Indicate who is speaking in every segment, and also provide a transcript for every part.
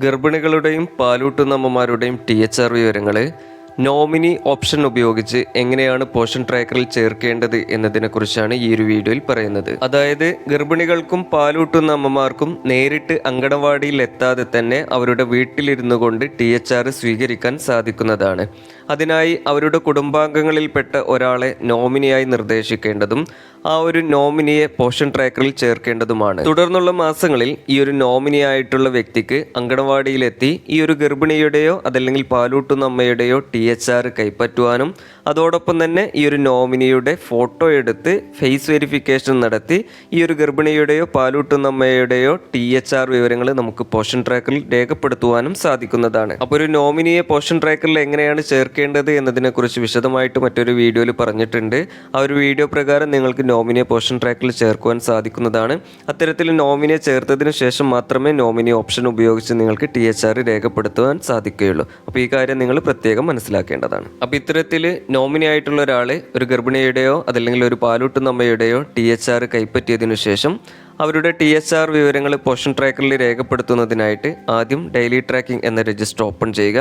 Speaker 1: ഗർഭിണികളുടെയും പാലൂട്ടുന്ന അമ്മമാരുടെയും THR വിവരങ്ങൾ nominee option ഉപയോഗിച്ച് എങ്ങനെയാണ് പോഷൻ ട്രാക്കറിൽ ചേർക്കേണ്ടത് എന്നതിനെക്കുറിച്ചാണ് ഈ ഒരു വീഡിയോയിൽ പറയുന്നത്. അതായത് ഗർഭിണികൾക്കും പാലൂട്ടുന്ന അമ്മമാർക്കും നേരിട്ട് അങ്കണവാടിയിൽ എത്താതെ തന്നെ അവരുടെ വീട്ടിലിരുന്നു കൊണ്ട് THR സ്വീകരിക്കാൻ സാധിക്കുന്നതാണ്. അതിനായി അവരുടെ കുടുംബാംഗങ്ങളിൽപ്പെട്ട ഒരാളെ നോമിനിയായി നിർദ്ദേശിക്കേണ്ടതും ആ ഒരു നോമിനിയെ പോഷൻ ട്രാക്കറിൽ ചേർക്കേണ്ടതുമാണ്. തുടർന്നുള്ള മാസങ്ങളിൽ ഈ ഒരു നോമിനിയായിട്ടുള്ള വ്യക്തിക്ക് അങ്കണവാടിയിലെത്തി ഈ ഒരു ഗർഭിണിയുടെയോ അതല്ലെങ്കിൽ പാലൂട്ടുന്ന അമ്മയുടെയോ THR കൈപ്പറ്റുവാനും അതോടൊപ്പം തന്നെ ഈ ഒരു നോമിനിയുടെ ഫോട്ടോ എടുത്ത് ഫേസ് വെരിഫിക്കേഷൻ നടത്തി ഈ ഒരു ഗർഭിണിയുടെയോ പാലൂട്ടുന്ന അമ്മയുടെയോ THR വിവരങ്ങൾ നമുക്ക് പോഷൻ ട്രാക്കറിൽ രേഖപ്പെടുത്തുവാനും സാധിക്കുന്നതാണ്. അപ്പോൾ ഒരു നോമിനിയെ പോഷൻ ട്രാക്കറിൽ എങ്ങനെയാണ് ചേർക്കേണ്ടത് എന്നതിനെക്കുറിച്ച് വിശദമായിട്ട് മറ്റൊരു വീഡിയോയിൽ പറഞ്ഞിട്ടുണ്ട്. ആ ഒരു വീഡിയോ പ്രകാരം നിങ്ങൾക്ക് നോമിനിയെ പോഷൻ ട്രാക്കറിൽ ചേർക്കുവാൻ സാധിക്കുന്നതാണ്. അത്തരത്തിൽ നോമിനിയെ ചേർത്തതിന് ശേഷം മാത്രമേ നോമിനി ഓപ്ഷൻ ഉപയോഗിച്ച് നിങ്ങൾക്ക് THR രേഖപ്പെടുത്തുവാൻ സാധിക്കുകയുള്ളൂ. അപ്പോൾ ഈ കാര്യം നിങ്ങൾ പ്രത്യേകം മനസ്സിലാക്കേണ്ടതാണ്. അപ്പോൾ ഇത്തരത്തിൽ നോമിനി ആയിട്ടുള്ള ഒരാൾ ഒരു ഗർഭിണിയുടെയോ അതല്ലെങ്കിൽ ഒരു പാലൂട്ടുന്ന അമ്മയുടെയോ THR കൈപ്പറ്റിയതിനു ശേഷം അവരുടെ THR വിവരങ്ങൾ പോഷൻ ട്രാക്കറിൽ രേഖപ്പെടുത്തുന്നതിനായിട്ട് ആദ്യം ഡെയിലി ട്രാക്കിംഗ് എന്ന രജിസ്റ്റർ ഓപ്പൺ ചെയ്യുക.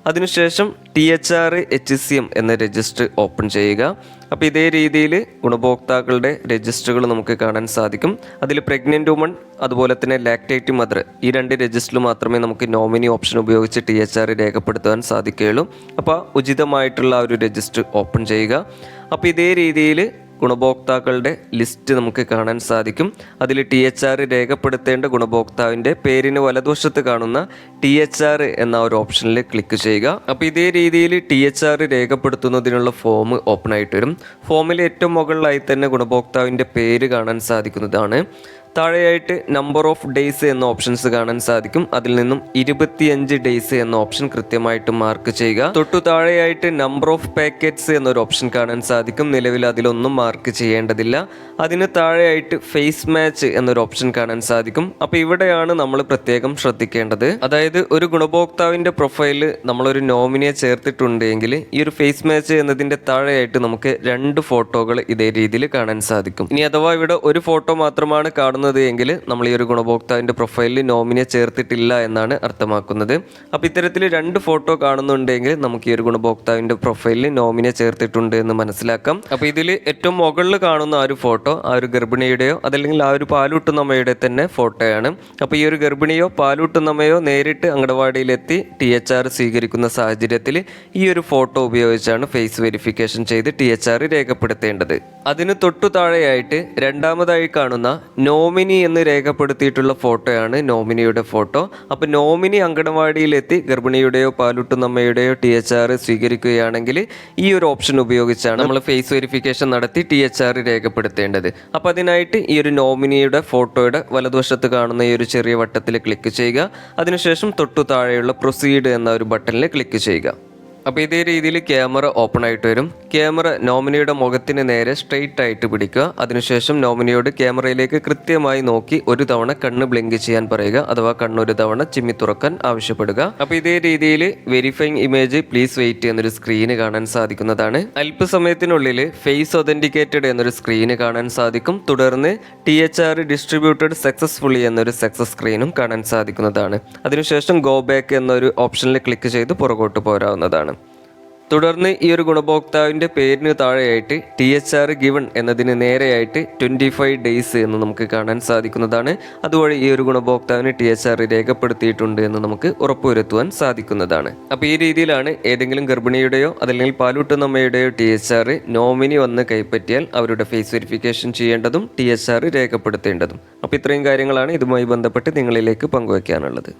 Speaker 1: അതിനുശേഷം THR HCM എന്ന രജിസ്റ്റർ ഓപ്പൺ ചെയ്യുക. അപ്പോൾ ഇതേ രീതിയിൽ ഗുണഭോക്താക്കളുടെ രജിസ്റ്ററുകൾ നമുക്ക് കാണാൻ സാധിക്കും. അതിൽ പ്രഗ്നൻ്റ് വുമൺ അതുപോലെ തന്നെ ലാക്ടേറ്റിംഗ് മദർ ഈ രണ്ട് രജിസ്റ്ററിൽ മാത്രമേ നമുക്ക് നോമിനി ഓപ്ഷൻ ഉപയോഗിച്ച് THR രേഖപ്പെടുത്താൻ സാധിക്കുകയുള്ളൂ. അപ്പോൾ ഉചിതമായിട്ടുള്ള ആ ഒരു രജിസ്റ്റർ ഓപ്പൺ ചെയ്യുക. അപ്പോൾ ഇതേ രീതിയിൽ ഗുണഭോക്താക്കളുടെ ലിസ്റ്റ് നമുക്ക് കാണാൻ സാധിക്കും. അതിൽ THR രേഖപ്പെടുത്തേണ്ട ഗുണഭോക്താവിൻ്റെ പേരിന് വലതുവശത്ത് കാണുന്ന THR എന്ന ഒരു ഓപ്ഷനിൽ ക്ലിക്ക് ചെയ്യുക. അപ്പോൾ ഇതേ രീതിയിൽ THR രേഖപ്പെടുത്തുന്നതിനുള്ള ഫോം ഓപ്പൺ ആയിട്ട് വരും. ഫോമിൽ ഏറ്റവും മുകളിലായി തന്നെ ഗുണഭോക്താവിൻ്റെ പേര് കാണാൻ സാധിക്കുന്നതാണ്. താഴെയായിട്ട് നമ്പർ ഓഫ് ഡേയ്സ് എന്ന ഓപ്ഷൻസ് കാണാൻ സാധിക്കും. അതിൽ നിന്നും 25 ഡേയ്സ് എന്ന ഓപ്ഷൻ കൃത്യമായിട്ട് മാർക്ക് ചെയ്യുക. തൊട്ടു താഴെയായിട്ട് നമ്പർ ഓഫ് പാക്കറ്റ്സ് എന്നൊരു ഓപ്ഷൻ കാണാൻ സാധിക്കും. നിലവിൽ അതിലൊന്നും മാർക്ക് ചെയ്യേണ്ടതില്ല. അതിന് താഴെയായിട്ട് ഫേസ് മാച്ച് എന്നൊരു ഓപ്ഷൻ കാണാൻ സാധിക്കും. അപ്പോൾ ഇവിടെയാണ് നമ്മൾ പ്രത്യേകം ശ്രദ്ധിക്കേണ്ടത്. അതായത് ഒരു ഗുണഭോക്താവിൻ്റെ പ്രൊഫൈലിൽ നമ്മളൊരു നോമിനിയെ ചേർത്തിട്ടുണ്ടെങ്കിൽ ഈ ഒരു ഫേസ് മാച്ച് എന്നതിൻ്റെ താഴെയായിട്ട് നമുക്ക് 2 ഫോട്ടോകൾ ഇതേ രീതിയിൽ കാണാൻ സാധിക്കും. ഇനി അഥവാ ഇവിടെ ഒരു ഫോട്ടോ മാത്രമാണ് കാണുന്നത് എങ്കിൽ നമ്മൾ ഈ ഒരു ഗുണഭോക്താവിൻ്റെ പ്രൊഫൈലിൽ നോമിനിയെ ചേർത്തിട്ടില്ല എന്നാണ് അർത്ഥമാക്കുന്നത്. അപ്പോൾ ഇത്തരത്തിൽ 2 ഫോട്ടോ കാണുന്നുണ്ടെങ്കിൽ നമുക്ക് ഈ ഒരു ഗുണഭോക്താവിൻ്റെ പ്രൊഫൈലിൽ നോമിനിയെ ചേർത്തിട്ടുണ്ട് എന്ന് മനസ്സിലാക്കാം. അപ്പോൾ ഇതിൽ ഏറ്റവും മുകളിൽ കാണുന്ന ആ ഒരു ഫോട്ടോ ആ ഒരു ഗർഭിണിയുടെയോ അതല്ലെങ്കിൽ ആ ഒരു പാലൂട്ടുന്നമ്മയുടെ തന്നെ ഫോട്ടോയാണ്. അപ്പോൾ ഈ ഒരു ഗർഭിണിയോ പാലൂട്ടുന്നമ്മയോ നേരിട്ട് അങ്കണവാടിയിലെത്തി THR സ്വീകരിക്കുന്ന സാഹചര്യത്തിൽ ഈ ഒരു ഫോട്ടോ ഉപയോഗിച്ചാണ് ഫേസ് വെരിഫിക്കേഷൻ ചെയ്ത് THR രേഖപ്പെടുത്തേണ്ടത്. അതിന് തൊട്ടു താഴെയായിട്ട് രണ്ടാമതായി കാണുന്ന നോമിനി എന്ന് രേഖപ്പെടുത്തിയിട്ടുള്ള ഫോട്ടോയാണ് നോമിനിയുടെ ഫോട്ടോ. അപ്പോൾ നോമിനി അങ്കണവാടിയിലെത്തി ഗർഭിണിയുടെയോ പാലൂട്ടുന്നമ്മയുടെയോ THR സ്വീകരിക്കുകയാണെങ്കിൽ ഈ ഒരു ഓപ്ഷൻ ഉപയോഗിച്ചാണ് നമ്മൾ ഫേസ് വെരിഫിക്കേഷൻ നടത്തി THR രേഖപ്പെടുത്തേണ്ടത്. അപ്പോൾ അതിനായിട്ട് ഈ ഒരു നോമിനിയുടെ ഫോട്ടോയുടെ വലതുവശത്ത് കാണുന്ന ഈ ഒരു ചെറിയ വട്ടത്തിൽ ക്ലിക്ക് ചെയ്യുക. അതിനുശേഷം തൊട്ടു താഴെയുള്ള പ്രൊസീഡ് എന്ന ഒരു ബട്ടണിൽ ക്ലിക്ക് ചെയ്യുക. അപ്പോൾ ഇതേ രീതിയിൽ ക്യാമറ ഓപ്പൺ ആയിട്ട് വരും. ക്യാമറ നോമിനിയുടെ മുഖത്തിന് നേരെ സ്ട്രെയിറ്റ് ആയിട്ട് പിടിക്കുക. അതിനുശേഷം നോമിനിയോട് ക്യാമറയിലേക്ക് കൃത്യമായി നോക്കി ഒരു തവണ കണ്ണ് ബ്ലിങ്ക് ചെയ്യാൻ പറയുക, അഥവാ കണ്ണൊരു തവണ ചിമ്മി തുറക്കാൻ ആവശ്യപ്പെടുക. അപ്പോൾ ഇതേ രീതിയിൽ വെരിഫൈങ് ഇമേജ് പ്ലീസ് വെയിറ്റ് എന്നൊരു സ്ക്രീന് കാണാൻ സാധിക്കുന്നതാണ്. അല്പസമയത്തിനുള്ളിൽ ഫേസ് ഒതന്റിക്കേറ്റഡ് എന്നൊരു സ്ക്രീന് കാണാൻ സാധിക്കും. തുടർന്ന് THR ഡിസ്ട്രിബ്യൂട്ടഡ് സക്സസ്ഫുള്ളി എന്നൊരു സക്സസ് സ്ക്രീനും കാണാൻ സാധിക്കുന്നതാണ്. അതിനുശേഷം ഗോ ബാക്ക് എന്നൊരു ഓപ്ഷനിൽ ക്ലിക്ക് ചെയ്ത് പുറകോട്ട് പോരാവുന്നതാണ്. തുടർന്ന് ഈ ഒരു ഗുണഭോക്താവിൻ്റെ പേരിന് താഴെയായിട്ട് THR ഗിവൺ എന്നതിന് നേരെയായിട്ട് 25 ഡേയ്സ് എന്ന് നമുക്ക് കാണാൻ സാധിക്കുന്നതാണ്. അതുവഴി ഈ ഒരു ഗുണഭോക്താവിന് THR രേഖപ്പെടുത്തിയിട്ടുണ്ട് എന്ന് നമുക്ക് ഉറപ്പുവരുത്തുവാൻ സാധിക്കുന്നതാണ്. അപ്പോൾ ഈ രീതിയിലാണ് ഏതെങ്കിലും ഗർഭിണിയുടെയോ അതല്ലെങ്കിൽ പാലൂട്ടുന്നമ്മയുടെയോ THR നോമിനി വന്ന് കൈപ്പറ്റിയാൽ അവരുടെ ഫേസ് വെരിഫിക്കേഷൻ ചെയ്യേണ്ടതും THR രേഖപ്പെടുത്തേണ്ടതും. അപ്പോൾ ഇത്രയും കാര്യങ്ങളാണ് ഇതുമായി ബന്ധപ്പെട്ട് നിങ്ങളിലേക്ക് പങ്കുവയ്ക്കാനുള്ളത്.